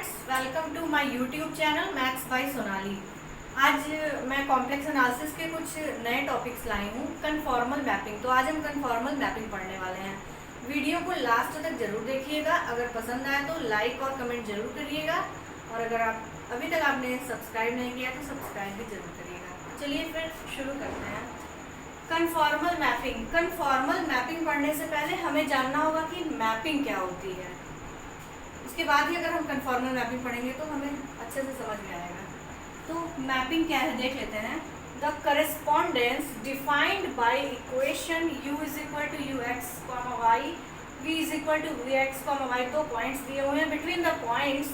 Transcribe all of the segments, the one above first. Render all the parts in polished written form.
Friends, welcome to my YouTube channel maths by Sonali. आज मैं complex analysis के कुछ नए टॉपिक्स लाई हूँ। कन्फॉर्मल मैपिंग, तो आज हम कन्फॉर्मल मैपिंग पढ़ने वाले हैं। वीडियो को लास्ट तक जरूर देखिएगा। अगर पसंद आए तो लाइक और कमेंट जरूर करिएगा, और अगर आप अभी तक आपने सब्सक्राइब नहीं किया तो सब्सक्राइब भी जरूर करिएगा। चलिए फिर शुरू करते हैं। Conformal mapping. कन्फॉर्मल मैपिंग पढ़ने से पहले हमें जानना होगा कि मैपिंग क्या होती है। उसके बाद ही अगर हम कन्फॉर्मल मैपिंग पढ़ेंगे तो हमें अच्छे से समझ में आएगा। तो मैपिंग क्या है देख लेते हैं। The correspondence defined by equation u is equal to U X comma Y, v is equal to V X comma Y. दो पॉइंट्स दिए हुए हैं। Between the points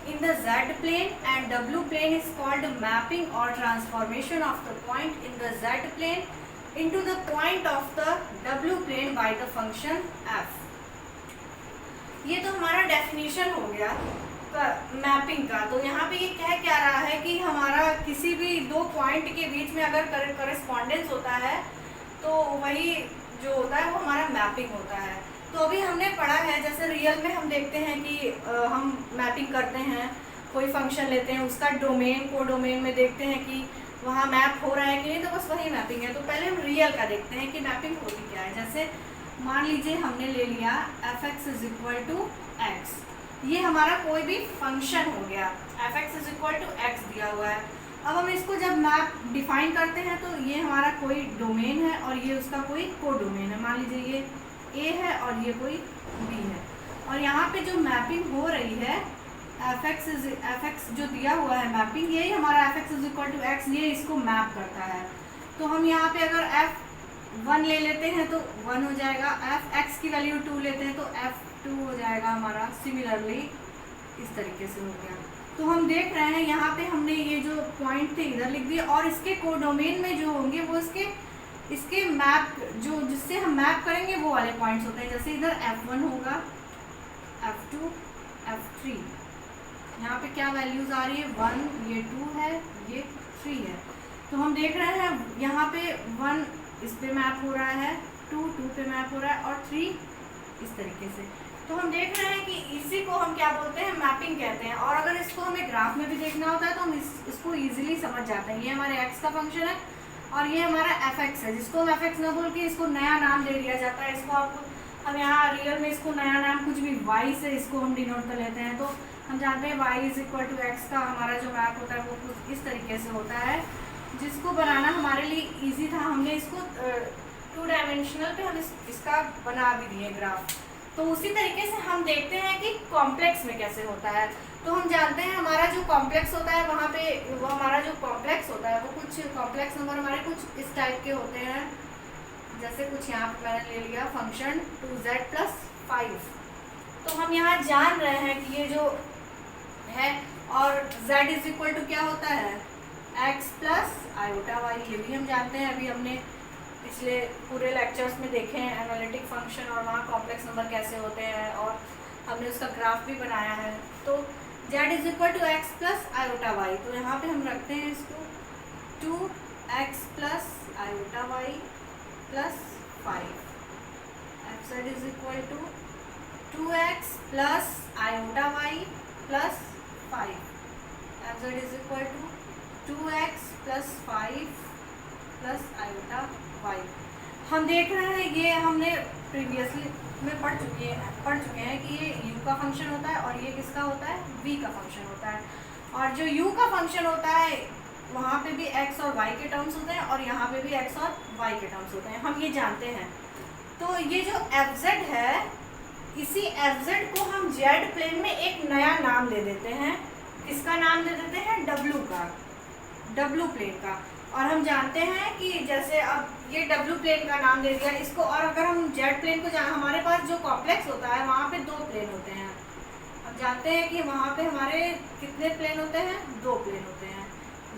in the z plane and w plane is called mapping or transformation of the point in the z plane into the point of the w plane by the function f। ये तो हमारा definition हो गया mapping का। तो यहाँ पे ये कह क्या रहा है कि हमारा किसी भी दो पॉइंट के बीच में अगर करेस्पॉन्डेंस होता है तो वही जो होता है वो हमारा मैपिंग होता है। तो अभी हमने पढ़ा है, जैसे रियल में हम देखते हैं कि हम मैपिंग करते हैं, कोई फंक्शन लेते हैं, उसका डोमेन को डोमेन में देखते हैं कि वहाँ मैप हो रहा है कि नहीं, तो बस वही मैपिंग है। तो पहले हम रियल का देखते हैं कि मैपिंग होती क्या है। जैसे मान लीजिए हमने ले लिया F X is equal to X, ये हमारा कोई भी फंक्शन हो गया। F X is equal to X दिया हुआ है। अब हम इसको जब मैप डिफाइन करते हैं तो ये हमारा कोई डोमेन है और ये उसका कोई को डोमेन है। मान लीजिए ये ए है और ये कोई बी है, और यहाँ पे जो मैपिंग हो रही है एफ एक्स जो दिया हुआ है मैपिंग, यही हमारा F X is equal to X, ये इसको मैप करता है। तो हम यहाँ पे अगर एफ वन ले लेते हैं तो वन हो जाएगा, एफ एक्स की वैल्यू टू लेते हैं तो एफ टू हो जाएगा हमारा। सिमिलरली इस तरीके से हो गया। तो हम देख रहे हैं यहाँ पे हमने ये जो पॉइंट थे इधर लिख दिए, और इसके कोडोमेन में जो होंगे वो इसके मैप जो जिससे हम मैप करेंगे वो वाले पॉइंट्स होते हैं। जैसे इधर F1 होगा, F2, F3। यहाँ पे क्या वैल्यूज आ रही है, 1, ये 2 है, ये 3 है। तो हम देख रहे हैं यहाँ पे 1 इस पे मैप हो रहा है, 2 पे मैप हो रहा है, और 3 इस तरीके से। तो हम देख रहे हैं कि इसी को हम क्या बोलते हैं, मैपिंग कहते हैं। और अगर इसको हमें ग्राफ में भी देखना होता है तो हम इसको ईजिली समझ जाते हैं। ये हमारे एक्स का फंक्शन है और ये हमारा एफ एक्स है, जिसको हम एफ एक्स न बोल के इसको नया नाम दे दिया जाता है। इसको हम यहाँ रियल में इसको नया नाम कुछ भी वाई से इसको हम डिनोट कर लेते हैं। तो हम जानते हैं Y is equal to X का हमारा जो मैप होता है वो कुछ इस तरीके से होता है, जिसको बनाना हमारे लिए ईजी था। हमने इसको 2 डायमेंशनल पे हम इसका बना भी दिए ग्राफ। तो उसी तरीके से हम देखते हैं कि कॉम्प्लेक्स में कैसे होता है। तो हम जानते हैं हमारा जो कॉम्प्लेक्स होता है वहाँ पे वो हमारा जो कॉम्प्लेक्स होता है वो कुछ कॉम्प्लेक्स नंबर हमारे कुछ इस टाइप के होते हैं। जैसे कुछ यहाँ पे मैंने ले लिया फंक्शन 2z+5। तो हम यहाँ जान रहे हैं कि ये जो है, और z इज इक्वल टू क्या होता है, x+i/y। ये भी हम जानते हैं, अभी हमने पिछले पूरे लेक्चर्स में देखे हैं एनालिटिक फंक्शन और वहाँ कॉम्प्लेक्स नंबर कैसे होते हैं, और हमने उसका ग्राफ भी बनाया है। तो z is equal to x+i/y। तो यहाँ पे हम रखते हैं इसको 2x+i/y +5। z is equal to 2x+i/y +5। z is equal to 2x+5 +i/y। हम देख रहे हैं ये हमने प्रीवियसली में पढ़ चुके हैं कि ये u का फंक्शन होता है और ये किसका होता है, v का फंक्शन होता है। और जो u का फंक्शन होता है वहाँ पे भी x और y के टर्म्स होते हैं, और यहाँ पे भी x और y के टर्म्स होते हैं, हम ये जानते हैं। तो ये जो fz है, इसी fz को हम z प्लेन में एक नया नाम दे देते हैं। किसका नाम दे देते हैं, w का, w प्लेन का। और हम जानते हैं कि जैसे अब ये w प्लेन का नाम दे दिया इसको, और अगर हम z प्लेन को हमारे पास जो कॉम्प्लेक्स होता है वहाँ पे 2 प्लेन होते हैं। हम जानते हैं कि वहाँ पे हमारे कितने प्लेन होते हैं, 2 प्लेन होते हैं।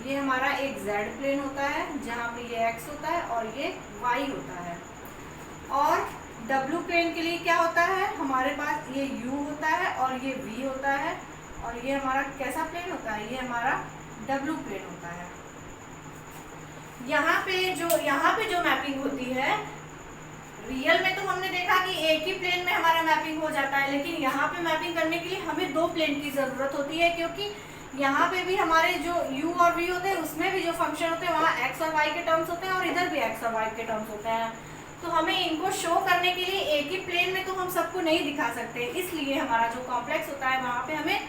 ये हमारा एक z प्लेन होता है जहाँ पे ये x होता है और ये y होता है। और w प्लेन के लिए क्या होता है, हमारे पास ये u होता है और ये v होता है, और ये हमारा कैसा प्लेन होता है, ये हमारा w प्लेन होता है। यहाँ पे जो मैपिंग होती है रियल में तो हमने देखा कि एक ही प्लेन में हमारा मैपिंग हो जाता है, लेकिन यहाँ पे मैपिंग करने के लिए हमें दो प्लेन की ज़रूरत होती है, क्योंकि यहाँ पे भी हमारे जो u और v होते हैं उसमें भी जो फंक्शन होते हैं वहाँ x और y के टर्म्स होते हैं और इधर भी x और y के टर्म्स होते हैं। तो हमें इनको शो करने के लिए एक ही प्लेन में तो हम सबको नहीं दिखा सकते, इसलिए हमारा जो कॉम्प्लेक्स होता है वहाँ पे हमें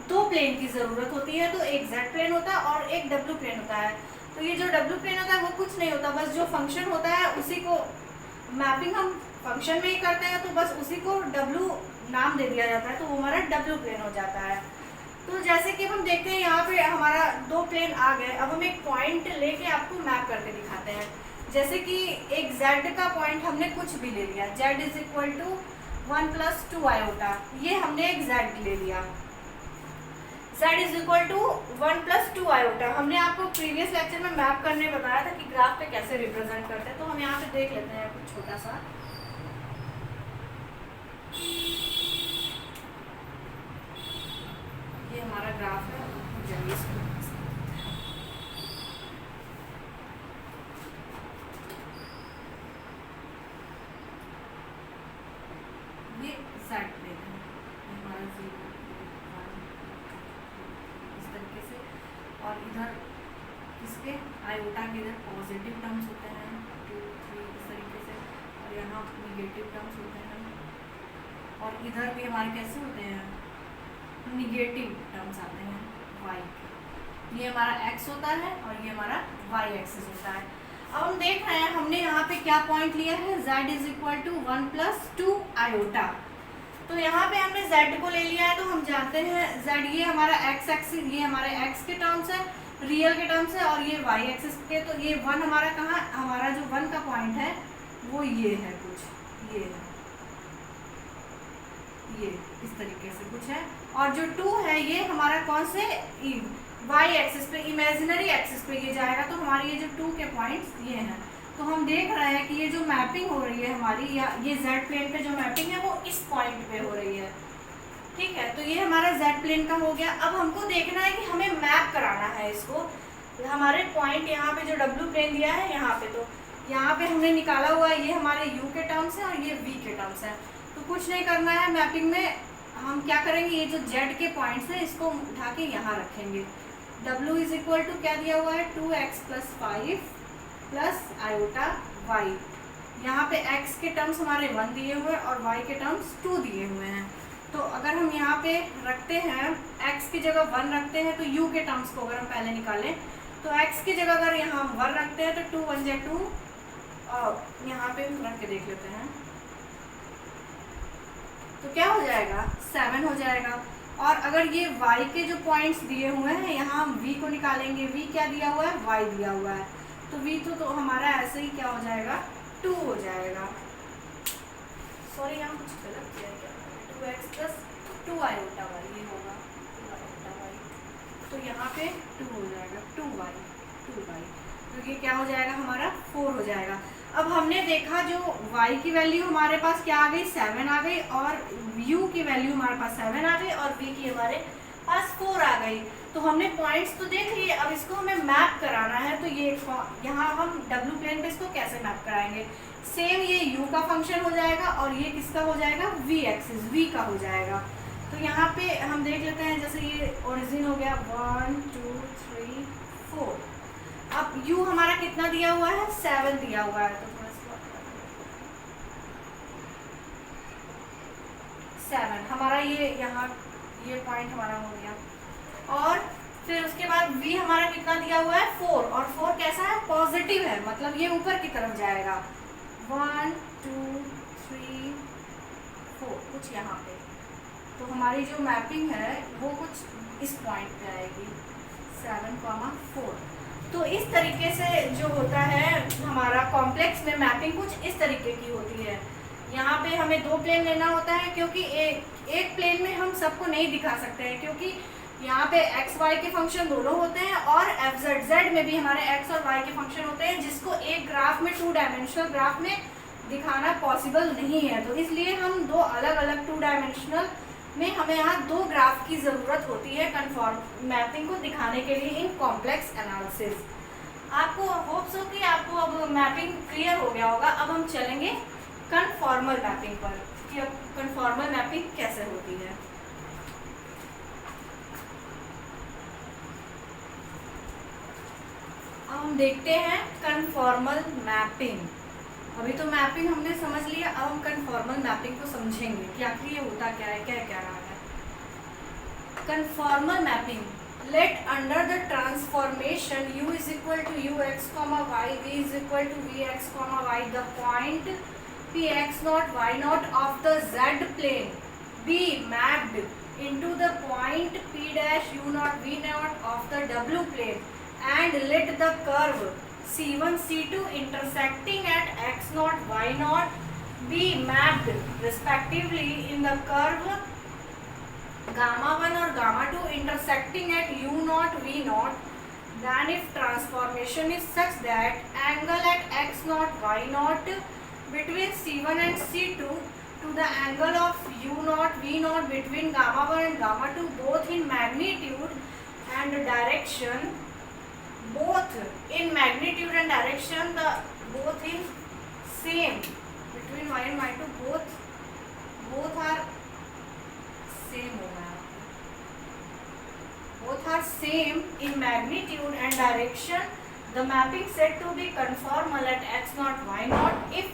दो प्लेन की ज़रूरत होती है। तो एक z प्लेन होता है और एक w प्लेन होता है। तो ये जो w प्लेन होता है वो कुछ नहीं होता, बस जो फंक्शन होता है उसी को मैपिंग हम फंक्शन में ही करते हैं, तो बस उसी को w नाम दे दिया जाता है, तो वो हमारा w प्लेन हो जाता है। तो जैसे कि हम देखते हैं यहाँ पे हमारा दो प्लेन आ गए। अब हम एक पॉइंट लेके आपको मैप करके दिखाते हैं। जैसे कि एक z का पॉइंट हमने कुछ भी ले लिया, z is equal to 1 plus 2 iota, ये हमने एक z ले लिया। z is equal to 1 plus 2 iota हमने आपको प्रीवियस लेक्चर में मैप करने बताया था कि ग्राफ पे कैसे रिप्रेजेंट करते हैं। तो हम यहाँ पे देख लेते हैं कुछ छोटा सा। ये हमारा ग्राफ है, जल्दी से ये z प्लेन है, हमारा 0 इस तरीके से, और इधर इसके आयोटा के इधर पॉजिटिव टर्म्स होते हैं 2 3 इस तरीके से, और यहाँ निगेटिव टर्म्स होते हैं, और इधर भी हमारे कैसे होते हैं निगेटिव टर्म्स आते हैं y। ये हमारा x होता है और ये हमारा y एक्सिस होता है। अब हम देख रहे हैं हमने यहाँ पे क्या पॉइंट लिया है, z is equal to 1 plus 2 iota. तो यहाँ पे हमने z को ले लिया है, तो हम जानते हैं z ये हमारा x एक्सिस, ये हमारे x के टर्म्स है, रियल के टर्म्स है, और ये y एक्सिस के। तो ये 1 हमारा कहाँ, हमारा जो 1 का पॉइंट है वो ये है, कुछ ये है, ये इस तरीके से कुछ है। और जो 2 है ये हमारा कौन से y एक्सिस पे, इमेजिनरी एक्सिस पे ये जाएगा। तो हमारे ये जो 2 के पॉइंट्स ये हैं। तो हम देख रहे हैं कि ये जो मैपिंग हो रही है हमारी, या ये z प्लेन पे जो मैपिंग है वो इस पॉइंट पे हो रही है, ठीक है। तो ये हमारा z प्लेन का हो गया। अब हमको देखना है कि हमें मैप कराना है इसको, हमारे पॉइंट यहाँ पे जो w प्लेन दिया है यहाँ पे, तो यहाँ पे हमने निकाला हुआ है ये हमारे u के टर्म्स है और ये v के टर्म्स है। तो कुछ नहीं करना है, मैपिंग में हम क्या करेंगे, ये जो z के पॉइंट्स हैं इसको उठा के यहाँ रखेंगे। w इज इक्वल टू क्या दिया हुआ है 2x plus 5 plus iota y। यहाँ पे x के टर्म्स हमारे 1 दिए हुए हैं और y के टर्म्स 2 दिए हुए हैं। तो अगर हम यहाँ पे रखते हैं x की जगह 1 रखते हैं, तो u के टर्म्स को अगर हम पहले निकालें तो x की जगह अगर यहाँ हम 1 रखते हैं तो 2 1 जा 2, और यहाँ पे रख के देख लेते हैं तो क्या हो जाएगा 7 हो जाएगा। और अगर ये y के जो पॉइंट्स दिए हुए हैं यहाँ हम v को निकालेंगे, v क्या दिया हुआ है y दिया हुआ है, तो v तो हमारा ऐसे ही क्या हो जाएगा 2 हो जाएगा। सॉरी यहाँ कुछ गलत किया है, 2x प्लस 2 आयोटा y ये होगा 2 आयोटा y, तो यहाँ पे 2 हो जाएगा 2y, तो ये क्या हो जाएगा हमारा 4 हो जाएगा। अब हमने देखा जो y की वैल्यू हमारे पास क्या आ गई 7 आ गई, और u की वैल्यू हमारे पास 7 आ गई, और v की हमारे पास 4 आ गई। तो हमने पॉइंट्स तो देख लिए, अब इसको हमें मैप कराना है। तो ये यहाँ हम w प्लेन पे इसको कैसे मैप कराएंगे, सेम ये u का फंक्शन हो जाएगा और ये किसका हो जाएगा v एक्सिस, v का हो जाएगा। तो यहाँ पे हम देख लेते हैं, जैसे ये ओरिजिन हो गया 1 2 3 4। अब u हमारा कितना दिया हुआ है 7 दिया हुआ है, तो थोड़ा सा 7 हमारा ये यहाँ ये पॉइंट हमारा हो गया। और फिर उसके बाद v हमारा कितना दिया हुआ है 4, और 4 कैसा है पॉजिटिव है, मतलब ये ऊपर की तरफ जाएगा 1 2 3 4 कुछ यहाँ पे। तो हमारी जो मैपिंग है वो कुछ इस पॉइंट पे आएगी 7,4। तो इस तरीके से जो होता है हमारा कॉम्प्लेक्स में मैपिंग कुछ इस तरीके की होती है। यहाँ पे हमें दो प्लेन लेना होता है, क्योंकि एक प्लेन में हम सबको नहीं दिखा सकते हैं, क्योंकि यहाँ पे x y के फंक्शन दोनों होते हैं, और f z z में भी हमारे x और y के फंक्शन होते हैं, जिसको एक ग्राफ में 2 डायमेंशनल ग्राफ में दिखाना पॉसिबल नहीं है। तो इसलिए हम दो अलग अलग 2 डायमेंशनल में हमें यहाँ दो ग्राफ की ज़रूरत होती है कन्फॉर्म मैपिंग को दिखाने के लिए इन कॉम्प्लेक्स एनालिसिस। आपको होप्स हो कि आपको अब मैपिंग क्लियर हो गया होगा। अब हम चलेंगे कन्फॉर्मल मैपिंग पर कि अब कन्फॉर्मल मैपिंग कैसे होती है। अब हम देखते हैं कन्फॉर्मल मैपिंग। अभी तो मैपिंग हमने समझ लिया, अब हम कन्फॉर्मल मैपिंग को समझेंगे कि आखिर ये होता क्या है, क्या क्या रहा है। Conformal mapping. Let under the transformation u is equal to ux comma y, v is equal to vx comma y, the point px naught y naught of the z plane be mapped into the point p dash u naught v naught of the w plane, and let the curve c1 c2 intersecting at x naught y naught be mapped respectively in the curve gamma 1 or gamma 2 intersecting at u naught v naught. Then if transformation is such that angle at x naught y naught between c1 and c2 to the angle of u naught v naught between gamma 1 and gamma 2 both in magnitude and direction, both in magnitude and direction, the both in same between y and y2 both are same होगा, both are same in magnitude and direction, the mapping said to be conformal at x naught y naught if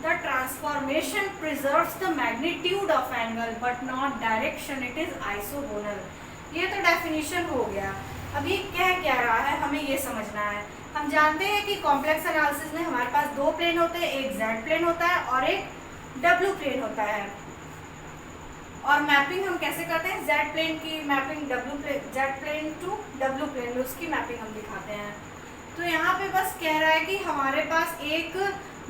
the transformation preserves the magnitude of angle but not direction, it is isogonal. ये तो definition हो गया। अभी क्या रहा है हमें ये समझना है। हम जानते हैं कि कॉम्प्लेक्स एनालिसिस में हमारे पास दो प्लेन होते हैं, एक जेड प्लेन होता है और एक डब्ल्यू प्लेन होता है। और मैपिंग हम कैसे करते हैं, जेड प्लेन की mapping Z plane to W plane में उसकी मैपिंग हम दिखाते हैं। तो यहाँ पे बस कह रहा है कि हमारे पास एक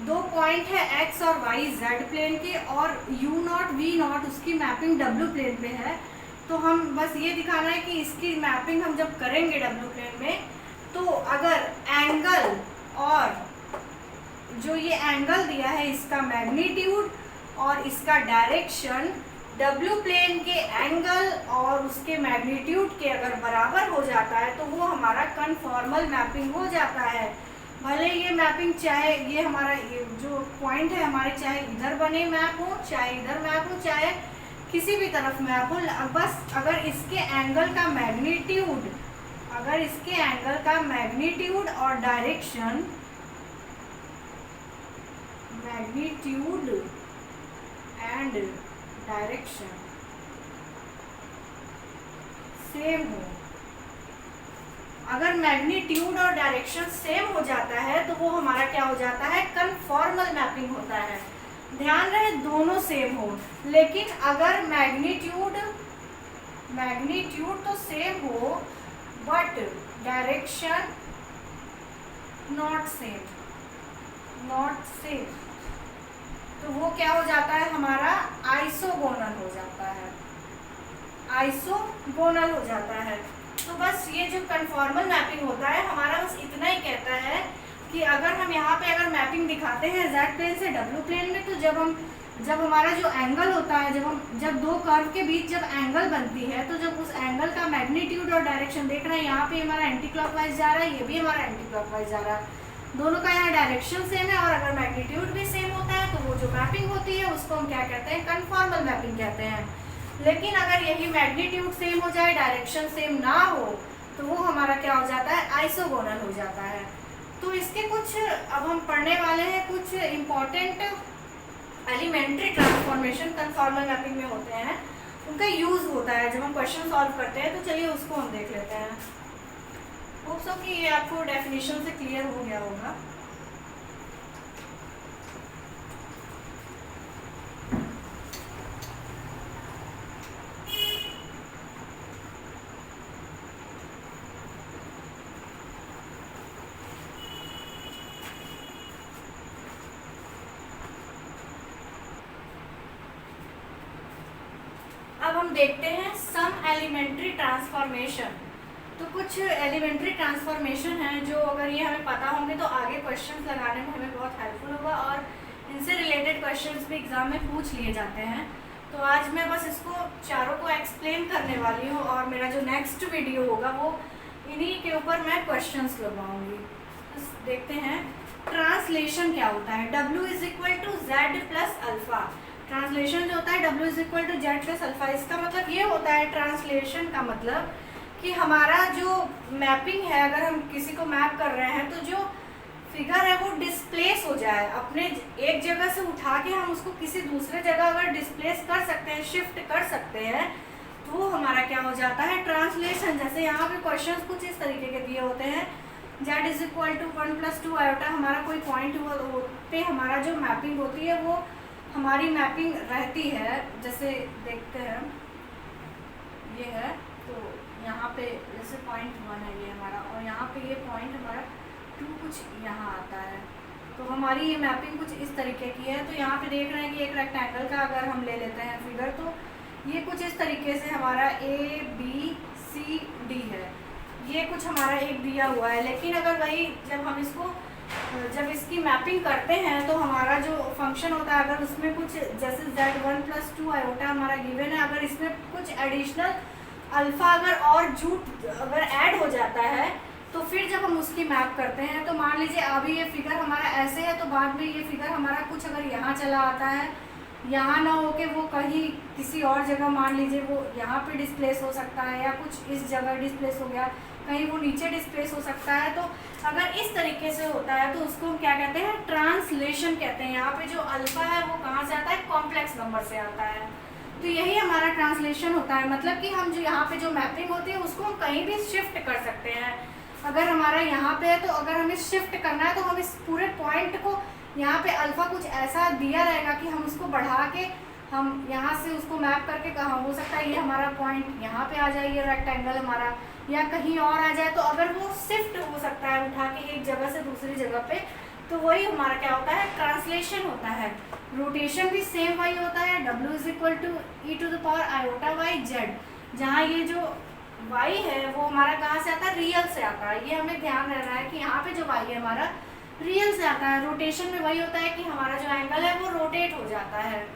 दो पॉइंट है एक्स और वाई जेड प्लेन के, और यू नॉट वी नॉट उसकी मैपिंग डब्ल्यू प्लेन पे है। तो हम बस ये दिखाना है कि इसकी मैपिंग हम जब करेंगे डब्ल्यू प्लेन में, तो अगर एंगल और जो ये एंगल दिया है इसका मैग्नीट्यूड और इसका डायरेक्शन डब्ल्यू प्लेन के एंगल और उसके मैग्नीट्यूड के अगर बराबर हो जाता है तो वो हमारा कन्फॉर्मल मैपिंग हो जाता है। भले ये मैपिंग चाहे ये हमारा ये जो पॉइंट है हमारे चाहे इधर बने मैप हो, चाहे इधर मैप हो, चाहे किसी भी तरफ मैप हो, बस अगर इसके एंगल का मैग्नीट्यूड और direction magnitude and direction same हो, अगर मैग्नीट्यूड और डायरेक्शन सेम हो जाता है तो वो हमारा क्या हो जाता है, कन्फॉर्मल मैपिंग होता है। ध्यान रहे दोनों सेम हो, लेकिन अगर मैग्नीट्यूड तो सेम हो बट डायरेक्शन नॉट सेम, तो वो क्या हो जाता है, हमारा आइसोगोनल हो जाता है। तो बस ये जो कन्फॉर्मल मैपिंग होता है हमारा बस इतना ही कहता है कि अगर हम यहाँ पे अगर मैपिंग दिखाते हैं जेड प्लेन से डब्ल्यू प्लेन में, तो जब हमारा जो एंगल होता है, जब दो कर्व के बीच जब एंगल बनती है, तो जब उस एंगल का मैग्नीट्यूड और डायरेक्शन देख रहे हैं, यहाँ पे हमारा एंटी क्लॉकवाइज जा रहा है, ये भी हमारा एंटी क्लॉकवाइज जा रहा है, दोनों का यहाँ डायरेक्शन सेम है, और अगर मैग्नीट्यूड भी सेम होता है तो वो जो मैपिंग होती है उसको हम क्या कहते हैं, कन्फॉर्मल मैपिंग कहते हैं। लेकिन अगर यही मैग्नीट्यूड सेम हो जाए, डायरेक्शन सेम ना हो, तो वो हमारा क्या हो जाता है, आइसोगोनल हो जाता है। तो इसके कुछ अब हम पढ़ने वाले हैं, कुछ important elementary transformation conformal mapping में होते हैं, उनका यूज होता है जब हम क्वेश्चन सॉल्व करते हैं। तो चलिए उसको हम देख लेते हैं। होप सो कि ये आपको डेफिनेशन से क्लियर हो गया होगा। अब हम देखते हैं सम एलिमेंट्री ट्रांसफॉर्मेशन। तो कुछ एलिमेंट्री ट्रांसफॉर्मेशन हैं जो अगर ये हमें पता होंगे तो आगे क्वेश्चंस लगाने में हमें बहुत हेल्पफुल होगा, और इनसे रिलेटेड क्वेश्चंस भी एग्जाम में पूछ लिए जाते हैं। तो आज मैं बस इसको चारों को एक्सप्लेन करने वाली हूँ, और मेरा जो नेक्स्ट वीडियो होगा वो इन्हीं के ऊपर मैं क्वेश्चंस लगवाऊंगी। बस देखते हैं ट्रांसलेशन क्या होता है, W is equal to Z plus alpha. Translation जो होता है W is equal to Z plus alpha, इसका मतलब ये होता है, ट्रांसलेशन का मतलब कि हमारा जो मैपिंग है, अगर हम किसी को मैप कर रहे हैं तो जो फिगर है वो डिस्प्लेस हो जाए, अपने एक जगह से उठा के हम उसको किसी दूसरे जगह अगर डिस्प्लेस कर सकते हैं, शिफ्ट कर सकते हैं, तो वो हमारा क्या हो जाता है, ट्रांसलेशन। जैसे यहाँ पे क्वेश्चंस कुछ इस तरीके के दिए होते हैं, z is equal to 1 + 2 iota, हमारा कोई पॉइंट पे हमारा जो मैपिंग होती है वो हमारी मैपिंग रहती है। जैसे देखते हैं, ये है, तो यहाँ पे जैसे पॉइंट 1 है ये हमारा, और यहाँ पे ये पॉइंट हमारा 2 कुछ यहाँ आता है, तो हमारी ये मैपिंग कुछ इस तरीके की है। तो यहाँ पे देख रहे हैं कि एक रेक्टेंगल का अगर हम ले लेते हैं फिगर, तो ये कुछ इस तरीके से हमारा ABCD है, ये कुछ हमारा एक दिया हुआ है। लेकिन अगर वही जब इसकी मैपिंग करते हैं तो हमारा जो फंक्शन होता है, अगर उसमें कुछ जैसे z1 + 2 आयोटा हमारा गिवन है, अगर इसमें कुछ एडिशनल अल्फा अगर ऐड हो जाता है, तो फिर जब हम उसकी मैप करते हैं, तो मान लीजिए अभी ये फिगर हमारा ऐसे है, तो बाद में ये फिगर हमारा कुछ अगर यहाँ चला आता है, यहाँ ना होके वो कहीं किसी और जगह, मान लीजिए वो यहाँ पे डिस्प्लेस हो सकता है, या कुछ इस जगह डिस्प्लेस हो गया, कहीं वो नीचे डिस्प्लेस हो सकता है। तो अगर इस तरीके से होता है तो उसको हम क्या कहते हैं, ट्रांसलेशन कहते हैं। यहाँ पे जो अल्फा है वो कहाँ से आता है, कॉम्प्लेक्स नंबर से आता है। तो यही हमारा ट्रांसलेशन होता है, मतलब कि हम जो यहाँ पे जो मैपिंग होती है उसको हम कहीं भी शिफ्ट कर सकते हैं। अगर हमारा यहाँ पे है, तो अगर हमें शिफ्ट करना है तो हम इस पूरे पॉइंट को, यहाँ पे अल्फा कुछ ऐसा दिया रहेगा कि हम उसको बढ़ा के हम यहाँ से उसको मैप करके, कहाँ हो सकता है ये हमारा पॉइंट यहाँ पे आ जाए, ये रेक्टेंगल हमारा, या कहीं और आ जाए। तो अगर वो शिफ्ट हो सकता है उठा के एक जगह से दूसरी जगह पे, तो वही हमारा क्या होता है, ट्रांसलेशन होता है। रोटेशन भी सेम वही होता है, W is equal to e⁻⁴ जहाँ ये जो y है वो हमारा कहाँ से आता है, रियल से आता है। ये हमें ध्यान रहना है कि यहाँ पे जो y है हमारा रियल से आता है। रोटेशन में वही होता है कि हमारा जो एंगल है वो रोटेट हो जाता है।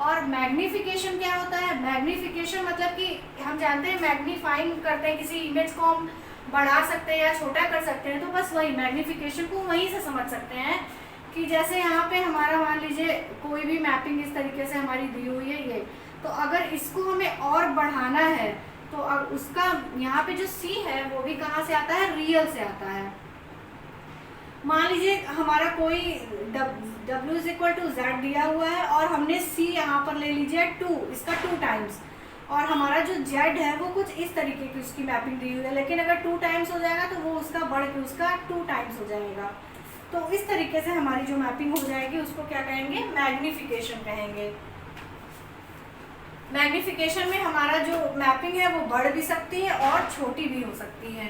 और मैग्निफिकेशन क्या होता है, मैग्निफिकेशन मतलब कि हम जानते हैं मैग्नीफाइंग करते हैं, किसी इमेज को हम बढ़ा सकते हैं या छोटा कर सकते हैं, तो बस वही मैग्निफिकेशन को वहीं से समझ सकते हैं कि जैसे यहाँ पे हमारा मान लीजिए कोई भी मैपिंग इस तरीके से हमारी दी हुई है ये, तो अगर इसको हमें और बढ़ाना है तो अब उसका यहाँ पे जो C है वो भी कहाँ से आता है, रियल से आता है। मान लीजिए हमारा कोई W is equal to Z दिया हुआ है और हमने C यहाँ पर ले लीजिए 2, इसका 2 टाइम्स, और हमारा जो Z है वो कुछ इस तरीके की उसकी मैपिंग दी हुई है। लेकिन अगर 2 टाइम्स हो जाएगा तो वो उसका बढ़ के उसका 2 टाइम्स हो जाएगा। तो इस तरीके से हमारी जो मैपिंग हो जाएगी उसको क्या कहेंगे, मैग्निफिकेशन कहेंगे। मैग्निफिकेशन में हमारा जो मैपिंग है वो बढ़ भी सकती है और छोटी भी हो सकती है।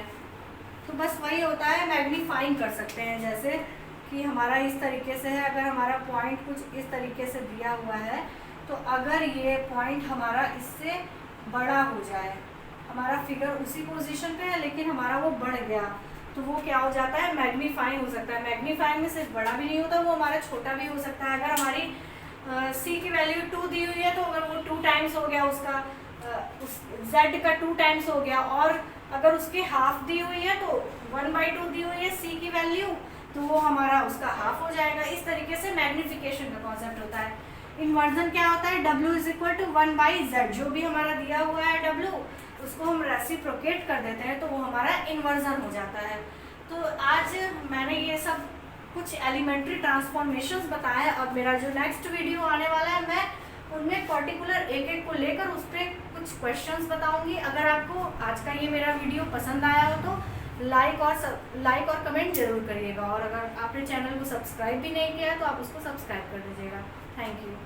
तो बस वही होता है, मैग्नीफाइंग कर सकते हैं। जैसे कि हमारा इस तरीके से है, अगर हमारा पॉइंट कुछ इस तरीके से दिया हुआ है, तो अगर ये पॉइंट हमारा इससे बड़ा हो जाए, हमारा फिगर उसी पोजीशन पे है लेकिन हमारा वो बढ़ गया, तो वो क्या हो जाता है, मैग्नीफाइंग हो सकता है। मैग्नीफाइंग में सिर्फ बड़ा भी नहीं होता, वो हमारा छोटा भी हो सकता है। अगर हमारी C की वैल्यू 2 दी हुई है, तो अगर वो 2 टाइम्स हो गया उसका, उस Z का 2 टाइम्स हो गया, और अगर उसके हाफ दी हुई है तो 1/2 दी हुई है C की वैल्यू, तो वो हमारा उसका हाफ हो जाएगा। इस तरीके से मैग्निफिकेशन का कॉन्सेप्ट होता है। इन्वर्जन क्या होता है, W is equal to 1/Z, जो भी हमारा दिया हुआ है W, उसको हम रेसिप्रोकेट कर देते हैं तो वो हमारा इन्वर्जन हो जाता है। तो आज मैंने ये सब कुछ एलिमेंट्री ट्रांसफॉर्मेशंस बताए। अब मेरा जो नेक्स्ट वीडियो आने वाला है, मैं उनमें पर्टिकुलर एक को लेकर उस पर कुछ क्वेश्चंस बताऊंगी। अगर आपको आज का ये मेरा वीडियो पसंद आया हो तो लाइक और कमेंट जरूर करिएगा, और अगर आपने चैनल को सब्सक्राइब भी नहीं किया है तो आप उसको सब्सक्राइब कर दीजिएगा। Thank you.